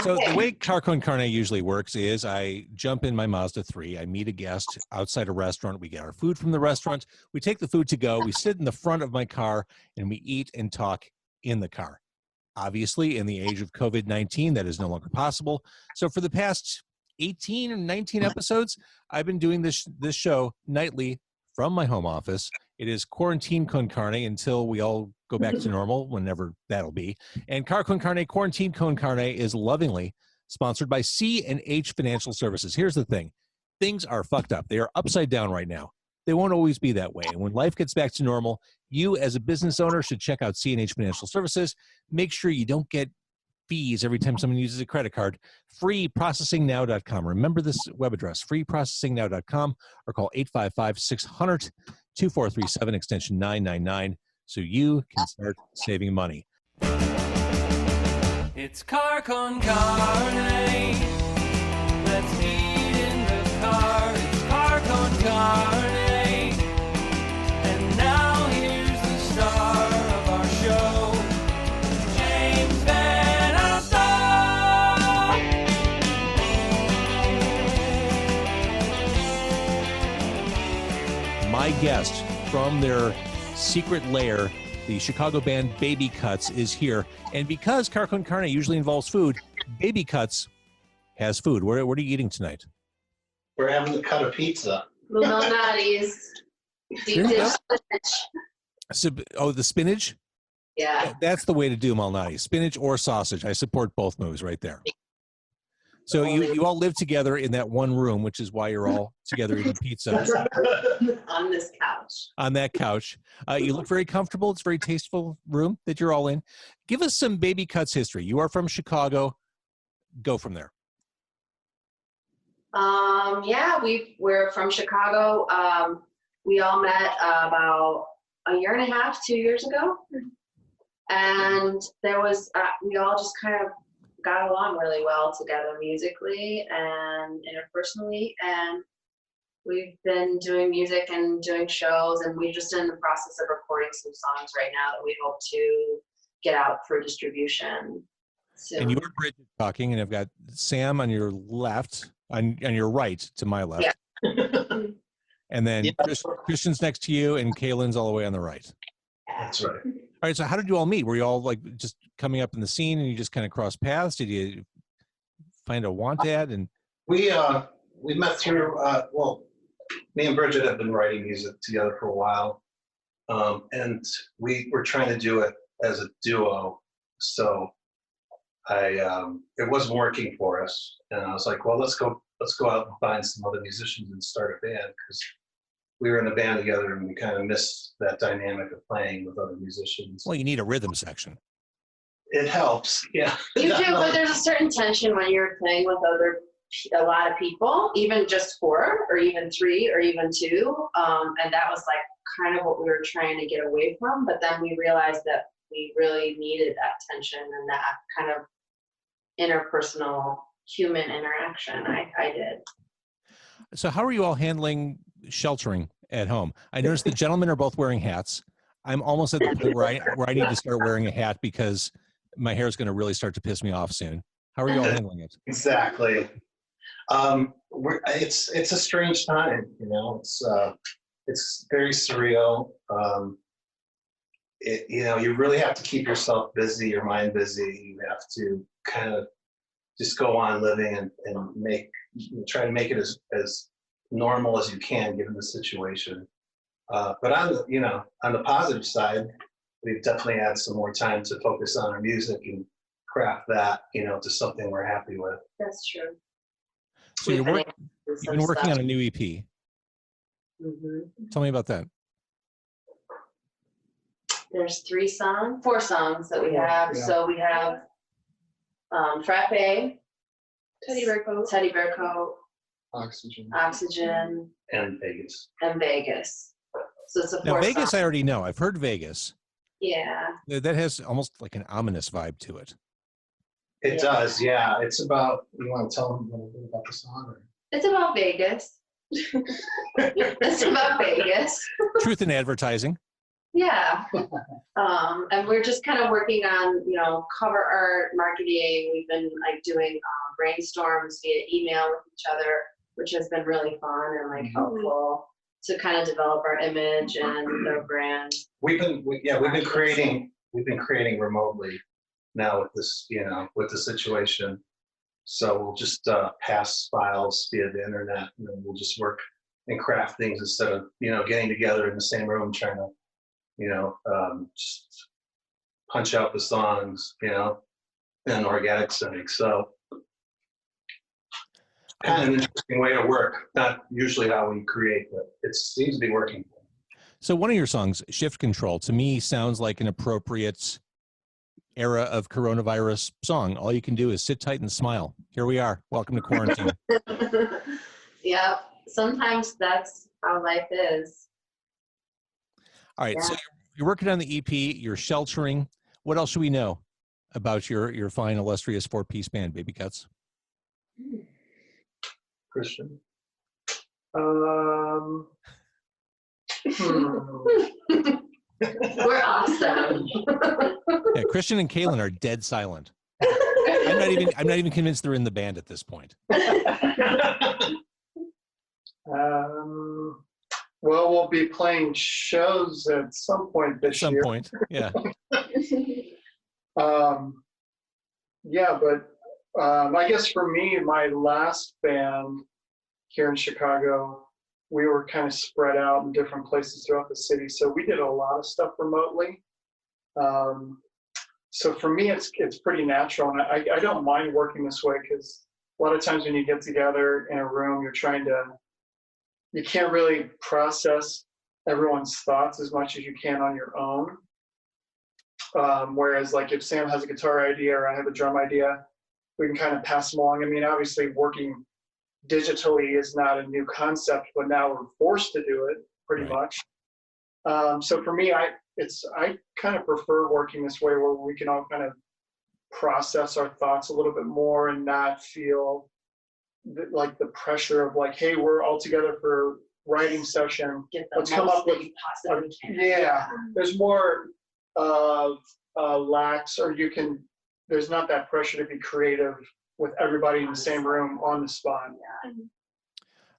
So the way Car Con Carne usually works is I jump in my Mazda 3, I meet a guest outside a restaurant, we get our food from the restaurant, we take the food to go, we sit in the front of my car, and we eat and talk in the car. Obviously, in the age of COVID-19, that is no longer possible. So for the past 18 or 19 episodes, I've been doing this show nightly from my home office. It is Quarantine Con Carne until we all go back to normal, whenever that'll be. And Car Con Carne, Quarantine Con Carne is lovingly sponsored by C&H Financial Services. Here's the thing. Things are fucked up. They are upside down right now. They won't always be that way. And when life gets back to normal, you as a business owner should check out C&H Financial Services. Make sure you don't get fees every time someone uses a credit card. Freeprocessingnow.com. Remember this web address, freeprocessingnow.com, or call 855-600-2437, extension 999, so you can start saving money. It's Car Con Carne. Let's eat in the car. It's Car Con Carne. And now here's the star of our show, James Van Alstyne. My guest from their secret lair, the Chicago band Baby Cuts, is here. And because Car Con Carne usually involves food, Baby Cuts has food. What are you eating tonight? We're having to cut a pizza. Malnati's deep dish spinach. So, the spinach? Yeah. That's the way to do Malnati. Spinach or sausage. I support both moves right there. So you all live together in that one room, which is why you're all together eating pizza. On this couch. On that couch. You look very comfortable. It's a very tasteful room that you're all in. Give us some Baby Cuts history. You are from Chicago. Go from there. Yeah, we're from Chicago. We all met about a year and a half, 2 years ago. And there was, we all just kind of got along really well together musically and interpersonally. And we've been doing music and doing shows, and we're just in the process of recording some songs right now that we hope to get out for distribution soon. And you are Bridget talking, and I've got Sam on your left, on your right to my left. Yeah. And then Christian's next to you, and Kaylin's all the way on the right. That's right. All right, so how did you all meet? Were you all like just coming up in the scene and you just kind of cross paths? Did you find a want ad? And We met through, me and Bridget have been writing music together for a while. And we were trying to do it as a duo. So it wasn't working for us. And I was like, well, let's go out and find some other musicians and start a band, because we were in a band together and we kind of missed that dynamic of playing with other musicians. well, you need a rhythm section. It helps, yeah. You do, but there's a certain tension when you're playing with a lot of people, even just 4 or even 3 or even 2. And that was like kind of what we were trying to get away from. But then we realized that we really needed that tension and that kind of interpersonal human interaction. I did. So how are you all handling sheltering at home? I noticed the gentlemen are both wearing hats. I'm almost at the point where I need to start wearing a hat because my hair is going to really start to piss me off soon. How are you all handling it? Exactly. It's a strange time, you know. It's very surreal. You really have to keep yourself busy, your mind busy. You have to kind of just go on living and try to make it as normal as you can given the situation. But on the positive side, we've definitely had some more time to focus on our music and craft that, to something we're happy with. That's true. So you've been working on a new EP. Mm-hmm. Tell me about that. There's 4 songs that we have. Yeah. So we have Frappe, Teddy Bear Coat, Oxygen, And Vegas. and Vegas. So it's a 4 Now, Vegas, song. I already know. I've heard Vegas. Yeah. That has almost like an ominous vibe to it. It Yeah. does, yeah. It's about, you want to tell them a little bit about the song? Or? It's about Vegas. It's about Vegas. Truth in advertising. Yeah. And we're just kind of working on, cover art, marketing. We've been like doing brainstorms via email with each other, which has been really fun and like helpful to kind of develop our image and their brand. We've been creating remotely now with this, with the situation. So we'll just pass files via the internet, and then we'll just work and craft things instead of, getting together in the same room trying to, just punch out the songs, in an organic setting. So kind of an interesting way to work. Not usually how we create, but it seems to be working. So one of your songs, Shift Control, to me sounds like an appropriate era of coronavirus song. All you can do is sit tight and smile. Here we are. Welcome to quarantine. Yeah, sometimes that's how life is. All right, so you're working on the EP, you're sheltering. What else should we know about your fine, illustrious 4-piece band, Baby Cuts? Christian? We're awesome. Yeah, Christian and Kaylin are dead silent. I'm not even convinced they're in the band at this point. Well, we'll be playing shows at some point this year. At some point, yeah. Yeah, but I guess for me, my last band here in Chicago, we were kind of spread out in different places throughout the city. So we did a lot of stuff remotely. So for me, it's pretty natural. And I don't mind working this way because a lot of times when you get together in a room, you can't really process everyone's thoughts as much as you can on your own. Whereas like if Sam has a guitar idea or I have a drum idea, we can kind of pass them along. I mean, obviously working digitally is not a new concept, but now we're forced to do it pretty much. So for me, I kind of prefer working this way where we can all kind of process our thoughts a little bit more and not feel like the pressure of like, hey, we're all together for writing session. Let's come up with there's more lax, or there's not that pressure to be creative with everybody in the same room on the spot.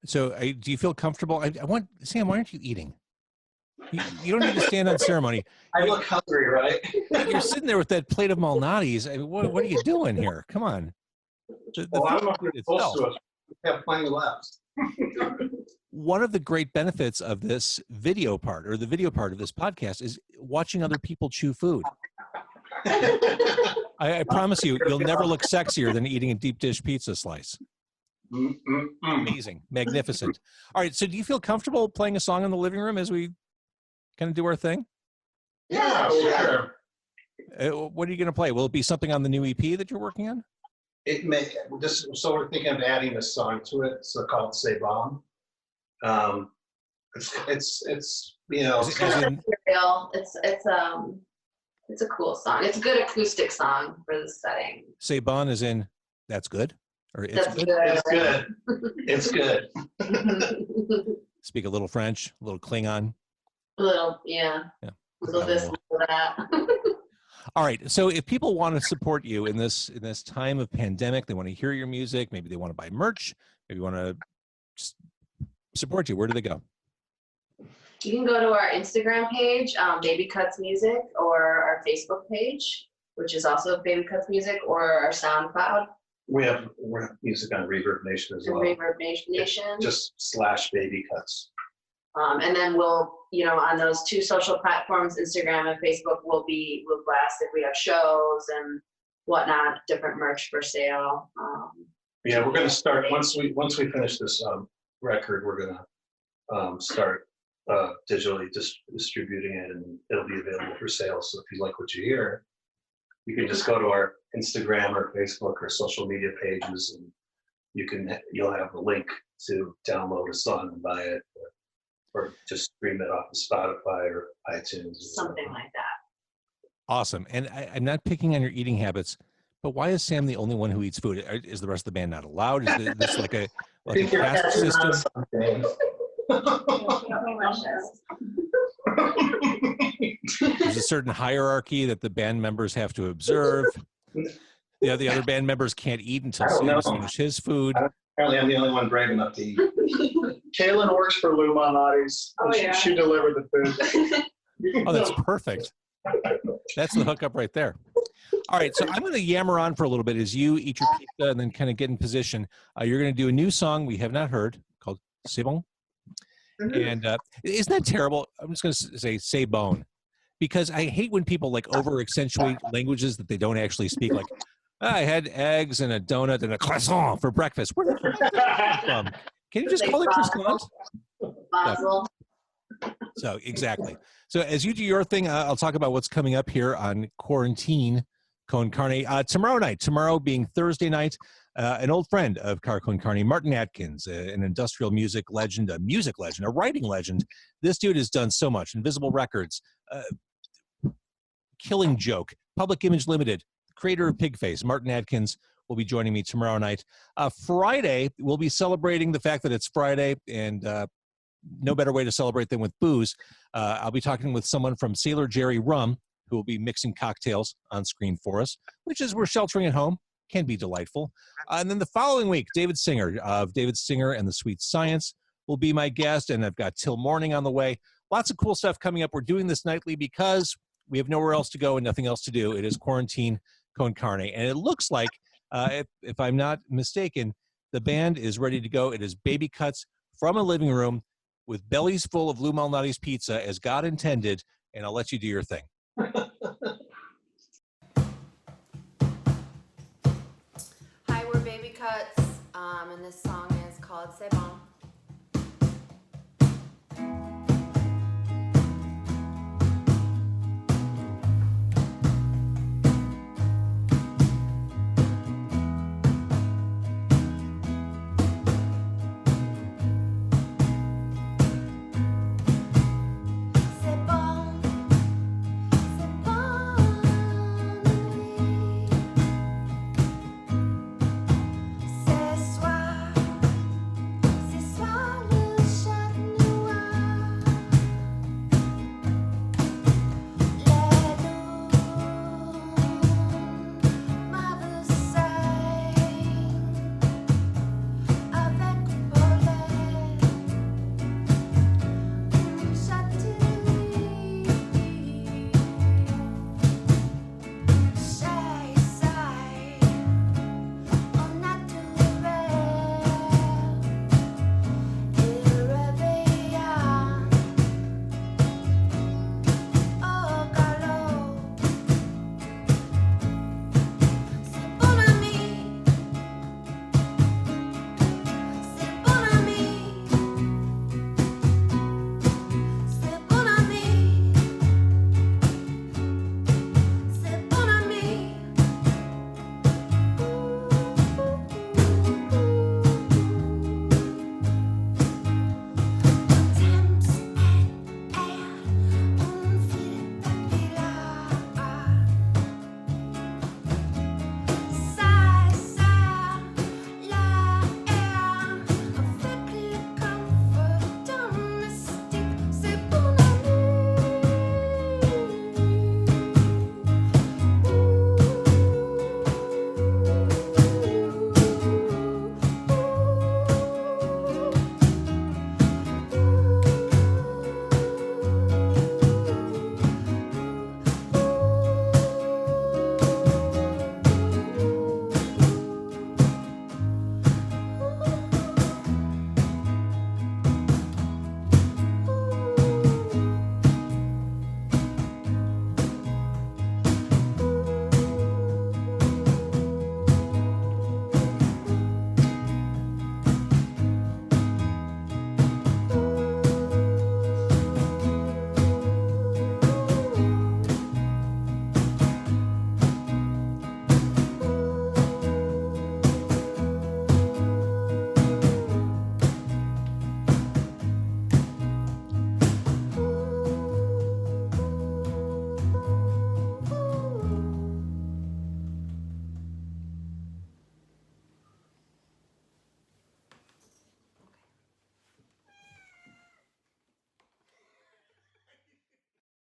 So do you feel comfortable? Sam, why aren't you eating? You don't need to stand on ceremony. I look hungry, right? You're sitting there with that plate of Malnati's. I mean, what are you doing here? Come on. Well, I don't know if you're supposed to. We have plenty left. One of the great benefits of this video part, or the video part of this podcast, is watching other people chew food. I promise you'll never look sexier than eating a deep dish pizza slice. Amazing, magnificent. All right, so do you feel comfortable playing a song in the living room as we kind of do our thing? Yeah, sure. What are you going to play? Will it be something on the new EP that you're working on? It may. So we're thinking of adding a song to it. So called "Say Bomb." It's material. It's a cool song. It's a good acoustic song for the setting. Say bon as in that's good, or it's That's good. It's good. It's good. Speak a little French, a little Klingon. A little, yeah. A little this, a little that. All right. So if people want to support you in this time of pandemic, they want to hear your music, maybe they want to buy merch, maybe want to support you, where do they go? You can go to our Instagram page, Baby Cuts Music, or our Facebook page, which is also Baby Cuts Music, or our SoundCloud. We have music on Reverb Nation as well. Reverb Nation. Just /Baby Cuts. And then we'll, on those two social platforms, Instagram and Facebook, we'll blast if we have shows and whatnot, different merch for sale. Yeah, we're going to start once we finish this record. We're going to start digitally distributing it, and it'll be available for sale. So if you like what you hear, you can just go to our Instagram or Facebook or social media pages, and you'll have a link to download a song and buy it, or just stream it off of Spotify or iTunes. Something like that. Awesome. And I'm not picking on your eating habits, but why is Sam the only one who eats food? Is the rest of the band not allowed? Is this like a caste system? There's a certain hierarchy that the band members have to observe. The other band members can't eat until I don't Sam has know. finished his food. Apparently, I'm the only one brave enough to eat. Kaylin works for Lou Malnati's. Oh, yeah. She delivered the food. Oh, that's perfect. That's the hookup right there. All right, so I'm going to yammer on for a little bit as you eat your pizza and then kind of get in position. You're going to do a new song we have not heard called C'est bon. And isn't that terrible? I'm just going to say "c'est bon," because I hate when people like over accentuate languages that they don't actually speak. Like, I had eggs and a donut and a croissant for breakfast. Where the fuck did that come from? Can you just call it croissant? Basil. So exactly. So as you do your thing, I'll talk about what's coming up here on Quarantine Con Carne. Tomorrow being Thursday night, an old friend of Car Con Carne, Martin Atkins, an industrial music legend, a writing legend. This dude has done so much. Invisible Records, Killing Joke, Public Image Limited, creator of Pigface, Martin Atkins will be joining me tomorrow night. Friday, we'll be celebrating the fact that it's Friday, and no better way to celebrate than with booze. I'll be talking with someone from Sailor Jerry Rum, who will be mixing cocktails on screen for us, which is we're sheltering at home, can be delightful. And then the following week, David Singer of David Singer and the Sweet Science will be my guest, and I've got Till Morning on the way. Lots of cool stuff coming up. We're doing this nightly because we have nowhere else to go and nothing else to do. It is Quarantine Con Carne, and it looks like, if I'm not mistaken, the band is ready to go. It is Baby Cuts from a living room with bellies full of Lou Malnati's pizza as God intended, and I'll let you do your thing. Hi, we're Baby Cuts, and this song is called C'est Bon.